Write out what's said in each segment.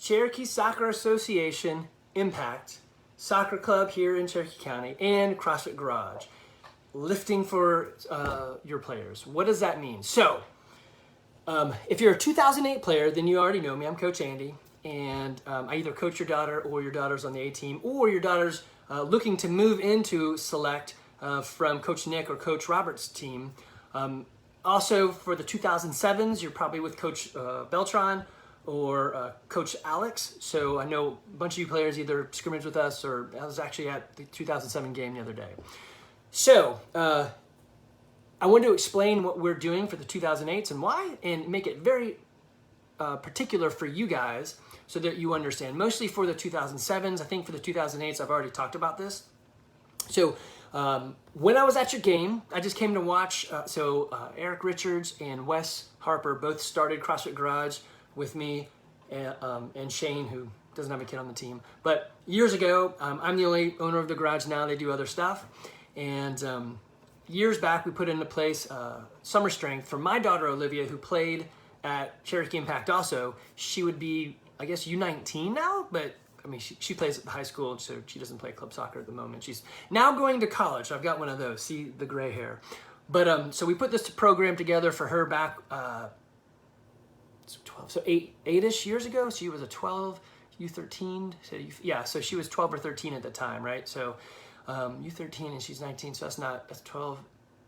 Cherokee Soccer Association Impact Soccer Club here in Cherokee County and CrossFit Garage. Lifting for your players. What does that mean? So, if you're a 2008 player, then you already know me. I'm Coach Andy, and I either coach your daughter or your daughter's on the A team, or your daughter's looking to move into select from Coach Nick or Coach Robert's team. Also, for the 2007s, you're probably with Coach Beltran or Coach Alex. So I know a bunch of you players either scrimmaged with us, or I was actually at the 2007 game the other day. So, I wanted to explain what we're doing for the 2008s and why, and make it very particular for you guys so that you understand. Mostly for the 2007s. I think for the 2008s, I've already talked about this. So, when I was at your game, I just came to watch. Eric Richards and Wes Harper both started CrossFit Garage with me, and Shane, who doesn't have a kid on the team. But years ago, I'm the only owner of the garage now. They do other stuff. And years back, we put into place summer strength for my daughter, Olivia, who played at Cherokee Impact also. She would be, I guess, U19 now, but I mean, she plays at the high school, so she doesn't play club soccer at the moment. She's now going to college. I've got one of those. See the gray hair. But so we put this program together for her back 8-ish years ago. She was a 12, U13. So she was 12 or 13 at the time, right? So U13 and she's 19, so that's 12,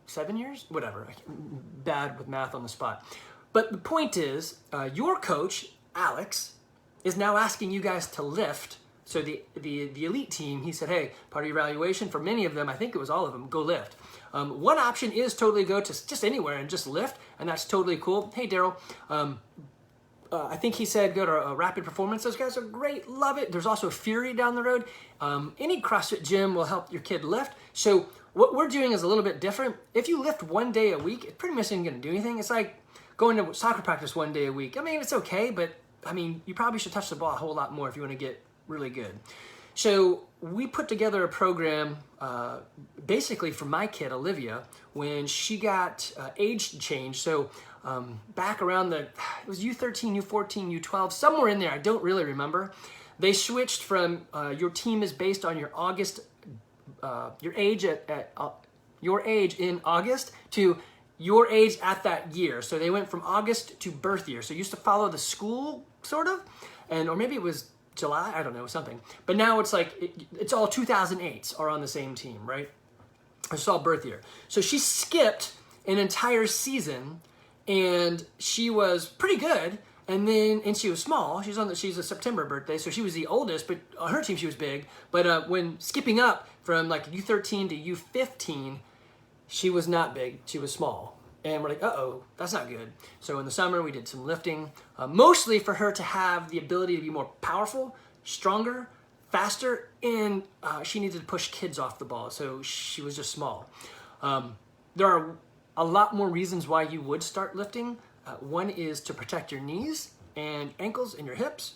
7 years? Whatever. I'm bad with math on the spot. But the point is, your coach, Alex, is now asking you guys to lift. So the elite team, he said, hey, part of your evaluation for many of them, I think it was all of them, go lift. One option is totally go to just anywhere and just lift, and that's totally cool. Hey, Daryl, I think he said go to Rapid Performance. Those guys are great, love it. There's also Fury down the road. Any CrossFit gym will help your kid lift. So what we're doing is a little bit different. If you lift one day a week, it pretty much isn't going to do anything. It's like going to soccer practice one day a week. I mean, it's okay, but I mean, you probably should touch the ball a whole lot more if you want to get really good. So we put together a program basically for my kid, Olivia, when she got age change. So back around it was U13, U14, U12, somewhere in there, I don't really remember. They switched from your team is based on your August, your age your age in August to your age at that year. So they went from August to birth year. So you used to follow the school, sort of, or maybe it was July, I don't know, something. But now it's like, it's all 2008s are on the same team, right? It's all birth year. So she skipped an entire season, and she was pretty good. And she was small. She's a September birthday, so she was the oldest, but on her team she was big. But when skipping up from like U13 to U15, she was not big, she was small. And we're like, uh-oh, that's not good. So in the summer, we did some lifting, mostly for her to have the ability to be more powerful, stronger, faster, and she needed to push kids off the ball, so she was just small. There are a lot more reasons why you would start lifting. One is to protect your knees and ankles and your hips.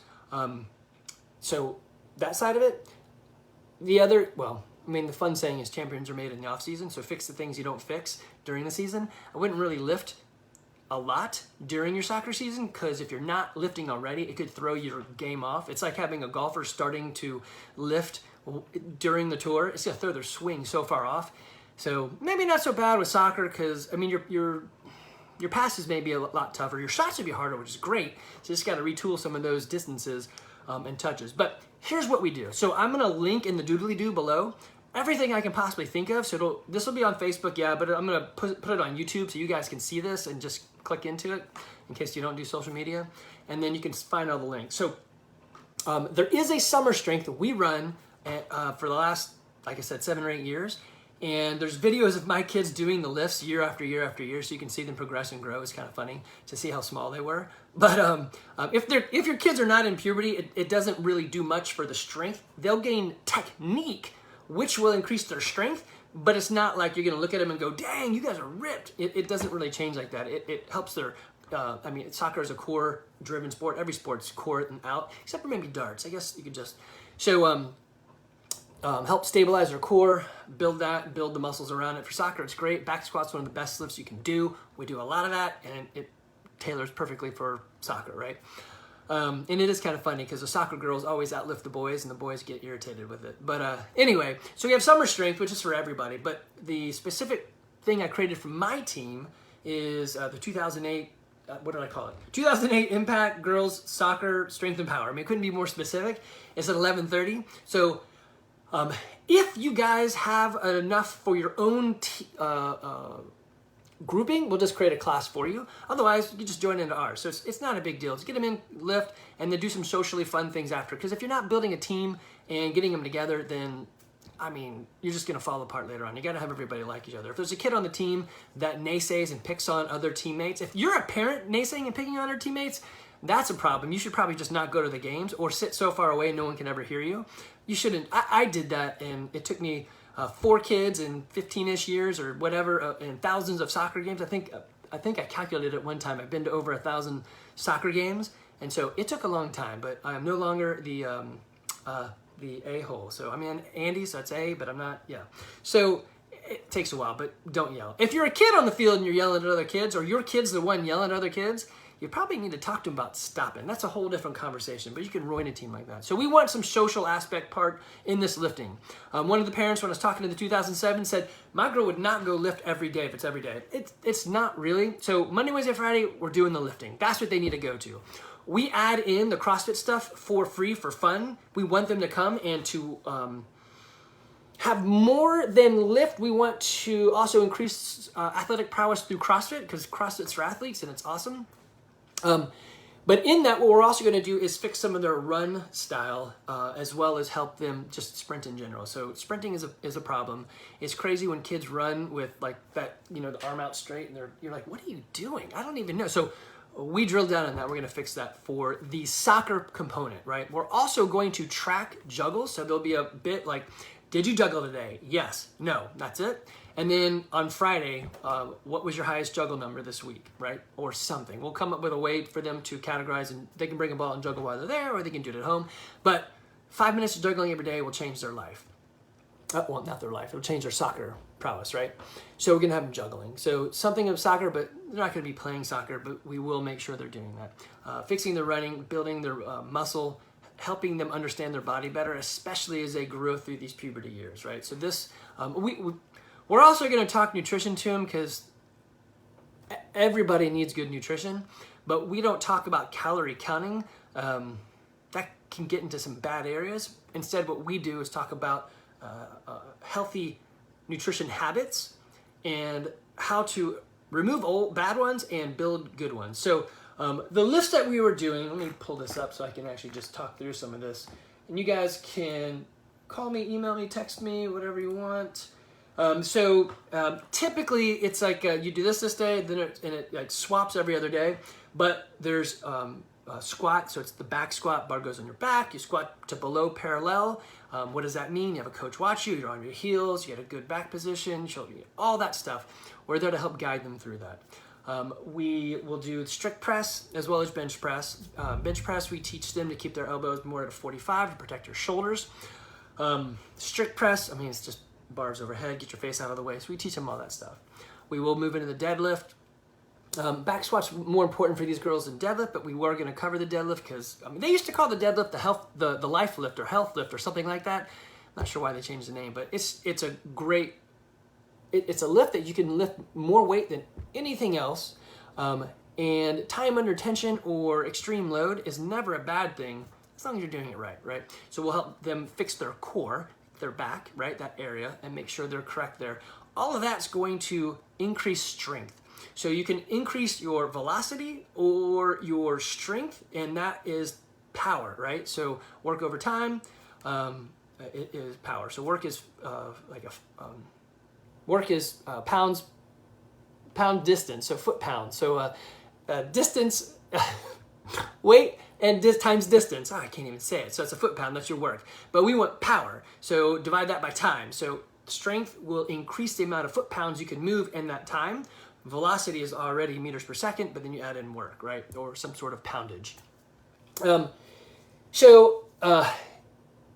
So that side of it. The other, the fun saying is champions are made in the off season, so fix the things you don't fix during the season. I wouldn't really lift a lot during your soccer season, because if you're not lifting already, it could throw your game off. It's like having a golfer starting to lift during the tour. It's gonna throw their swing so far off. So maybe not so bad with soccer, because I mean your passes may be a lot tougher. Your shots would be harder, which is great. So you just got to retool some of those distances and touches. But here's what we do. So I'm gonna link in the doodly-doo below everything I can possibly think of. So this will be on Facebook, yeah, but I'm gonna put it on YouTube so you guys can see this and just click into it in case you don't do social media. And then you can find all the links. So there is a summer strength that we run for the last, like I said, 7 or 8 years. And there's videos of my kids doing the lifts year after year after year, so you can see them progress and grow. It's kind of funny to see how small they were. But if your kids are not in puberty, it doesn't really do much for the strength. They'll gain technique, which will increase their strength, but it's not like you're going to look at them and go, dang, you guys are ripped. It doesn't really change like that. It helps their, soccer is a core-driven sport. Every sport's core and out, except for maybe darts. I guess you could just, help stabilize their core, build the muscles around it. For soccer, it's great. Back squat's one of the best lifts you can do. We do a lot of that, and it tailors perfectly for soccer, right? And it is kind of funny because the soccer girls always outlift the boys and the boys get irritated with it. But anyway, so we have summer strength, which is for everybody. But the specific thing I created for my team is the 2008, what did I call it? 2008 Impact Girls Soccer Strength and Power. I mean, it couldn't be more specific. It's at 11:30. So if you guys have enough for your own grouping, we'll just create a class for you. Otherwise, you can just join into ours. So it's not a big deal. Just get them in, lift, and then do some socially fun things after. Because if you're not building a team and getting them together, then, I mean, you're just going to fall apart later on. You got to have everybody like each other. If there's a kid on the team that naysays and picks on other teammates, if you're a parent naysaying and picking on other teammates, that's a problem. You should probably just not go to the games or sit so far away no one can ever hear you. You shouldn't. I did that, and it took me 4 kids in 15-ish years or whatever, and thousands of soccer games. I think I calculated at one time. I've been to over 1,000 soccer games, and so it took a long time. But I am no longer the a-hole. So I mean Andy, so it's A, but I'm not. Yeah. So it takes a while, but don't yell. If you're a kid on the field and you're yelling at other kids, or your kid's the one yelling at other kids, you probably need to talk to them about stopping. That's a whole different conversation, but you can ruin a team like that. So we want some social aspect part in this lifting. One of the parents, when I was talking to the 2007, said, my girl would not go lift every day if it's every day. It's not really. So Monday, Wednesday, Friday, we're doing the lifting. That's what they need to go to. We add in the CrossFit stuff for free, for fun. We want them to come and to have more than lift. We want to also increase athletic prowess through CrossFit, because CrossFit's for athletes and it's awesome. But in that, what we're also going to do is fix some of their run style, as well as help them just sprint in general. So sprinting is a problem. It's crazy when kids run with like that, you know, the arm out straight, and you're like, what are you doing? I don't even know. So we drilled down on that. We're going to fix that for the soccer component, right? We're also going to track juggles. So there'll be a bit like, did you juggle today? Yes. No. That's it. And then on Friday, what was your highest juggle number this week, right? Or something. We'll come up with a way for them to categorize, and they can bring a ball and juggle while they're there, or they can do it at home. But 5 minutes of juggling every day will change their life. Well, not their life. It'll change their soccer prowess, right? So we're going to have them juggling. So something of soccer, but they're not going to be playing soccer, but we will make sure they're doing that. Fixing their running, building their muscle, helping them understand their body better, especially as they grow through these puberty years, right? So this, we're also going to talk nutrition to them, because everybody needs good nutrition, but we don't talk about calorie counting. That can get into some bad areas. Instead, what we do is talk about healthy nutrition habits and how to remove old bad ones and build good ones. So the list that we were doing, let me pull this up so I can actually just talk through some of this. And you guys can call me, email me, text me, whatever you want. Typically it's like you do this day, then it like swaps every other day. But there's a squat, so it's the back squat. Bar goes on your back. You squat to below parallel. What does that mean? You have a coach watch you. You're on your heels. You get a good back position. All that stuff. We're there to help guide them through that. We will do strict press as well as bench press. Bench press, we teach them to keep their elbows more at a 45 to protect your shoulders. Strict press, I mean, it's just bars overhead, get your face out of the way. So we teach them all that stuff. We will move into the deadlift. Back squat's more important for these girls than deadlift, but we were going to cover the deadlift because they used to call the deadlift the life lift or health lift or something like that. Not sure why they changed the name, but it's a great. It's a lift that you can lift more weight than anything else, and time under tension or extreme load is never a bad thing as long as you're doing it right? So we'll help them fix their core, their back, right, that area, and make sure they're correct there. All of that's going to increase strength. So you can increase your velocity or your strength, and that is power, right? So work over time, it is power. So work is pound distance, so foot pounds. So distance, weight, and times distance. I can't even say it. So it's a foot pound, that's your work. But we want power. So divide that by time. So strength will increase the amount of foot pounds you can move in that time. Velocity is already meters per second, but then you add in work, right? Or some sort of poundage.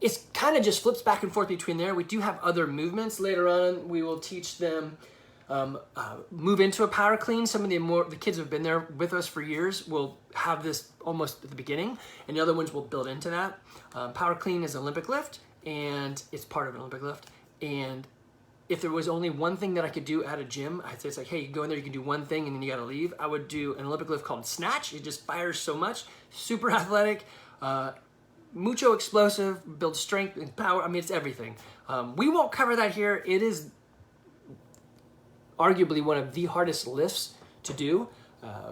It's kind of just flips back and forth between there. We do have other movements later on. We will teach them move into a power clean. Some of the kids who have been there with us for years will have this almost at the beginning, and the other ones will build into that. Power clean is an Olympic lift, and it's part of an Olympic lift. And if there was only one thing that I could do at a gym, I'd say it's like, hey, you go in there, you can do one thing, and then you got to leave. I would do an Olympic lift called snatch. It just fires so much, super athletic, mucho explosive, builds strength and power. I mean, it's everything. We won't cover that here. It is arguably one of the hardest lifts to do.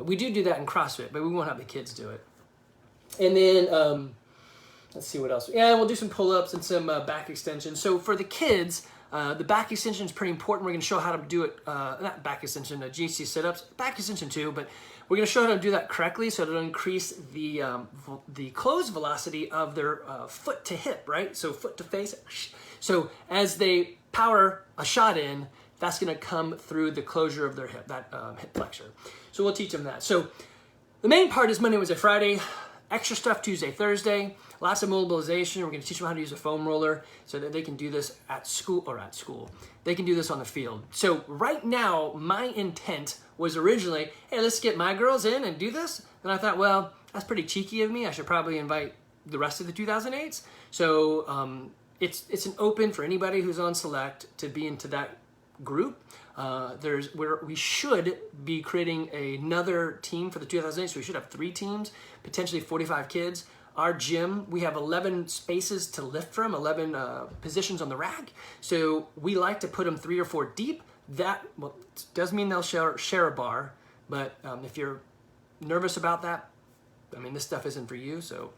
We do that in CrossFit, but we won't have the kids do it. And then, let's see what else. Yeah, we'll do some pull-ups and some back extensions. So for the kids, the back extension is pretty important. We're going to show how to do it, not back extension, GC sit-ups, back extension too, but we're going to show how to do that correctly so it'll increase the close velocity of their foot to hip, right? So foot to face. So as they power a shot in, that's going to come through the closure of their hip, that hip flexor. So we'll teach them that. So the main part is Monday, Wednesday, Friday. Extra stuff Tuesday, Thursday. Lots of mobilization. We're going to teach them how to use a foam roller so that they can do this at school. They can do this on the field. So right now, my intent was originally, hey, let's get my girls in and do this. And I thought, well, that's pretty cheeky of me. I should probably invite the rest of the 2008s. So it's an open for anybody who's on select to be into that group. We should be creating another team for the 2008. So we should have 3 teams, potentially 45 kids. Our gym, we have 11 spaces to lift from, 11 positions on the rack. So we like to put them 3 or 4 deep. That does mean they'll share a bar, but if you're nervous about that, I mean, this stuff isn't for you. So,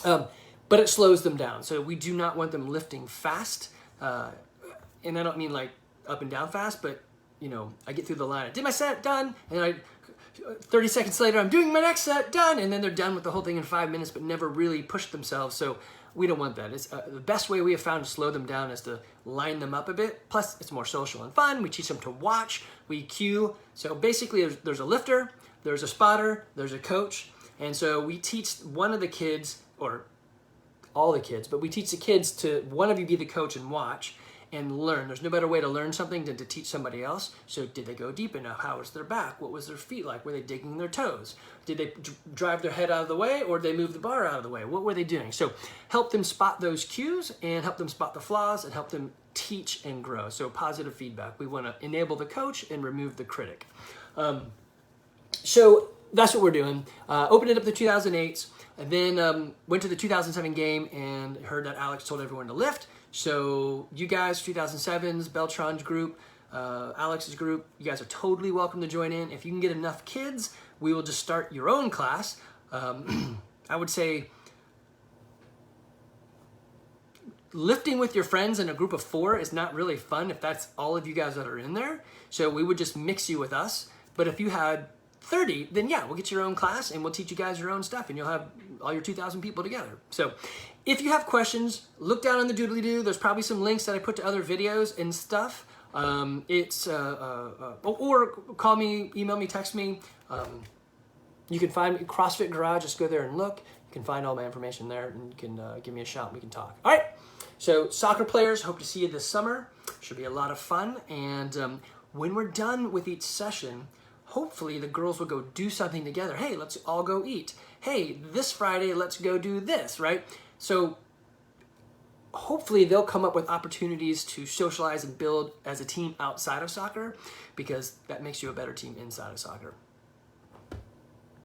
but it slows them down. So we do not want them lifting fast, and I don't mean like up and down fast, but you know, I get through the line. I did my set, done, and 30 seconds later, I'm doing my next set, done, and then they're done with the whole thing in 5 minutes, but never really pushed themselves. So we don't want that. It's the best way we have found to slow them down is to line them up a bit. Plus, it's more social and fun. We teach them to watch. We cue. So basically, there's a lifter, there's a spotter, there's a coach, and so we teach one of the kids, or all the kids, but we teach the kids to one of you be the coach and watch and learn. There's no better way to learn something than to teach somebody else. So did they go deep enough? How was their back? What was their feet like? Were they digging their toes? Did they drive their head out of the way, or did they move the bar out of the way? What were they doing? So help them spot those cues and help them spot the flaws and help them teach and grow. So positive feedback. We want to enable the coach and remove the critic. So that's what we're doing. Opened it up to 2008s, and then went to the 2007 game and heard that Alex told everyone to lift. So you guys, 2007's, Beltran's group, Alex's group, you guys are totally welcome to join in. If you can get enough kids, we will just start your own class. I would say lifting with your friends in a group of 4 is not really fun if that's all of you guys that are in there. So we would just mix you with us. But if you had 30, then yeah, we'll get your own class and we'll teach you guys your own stuff and you'll have all your 2,000 people together. So if you have questions, look down on the doodly-doo. There's probably some links that I put to other videos and stuff. Or call me, email me, text me. You can find me, CrossFit Garage, just go there and look. You can find all my information there and you can give me a shout and we can talk. All right, so soccer players, hope to see you this summer. Should be a lot of fun. And when we're done with each session, hopefully the girls will go do something together. Hey, let's all go eat. Hey, this Friday, let's go do this, right? So hopefully they'll come up with opportunities to socialize and build as a team outside of soccer, because that makes you a better team inside of soccer.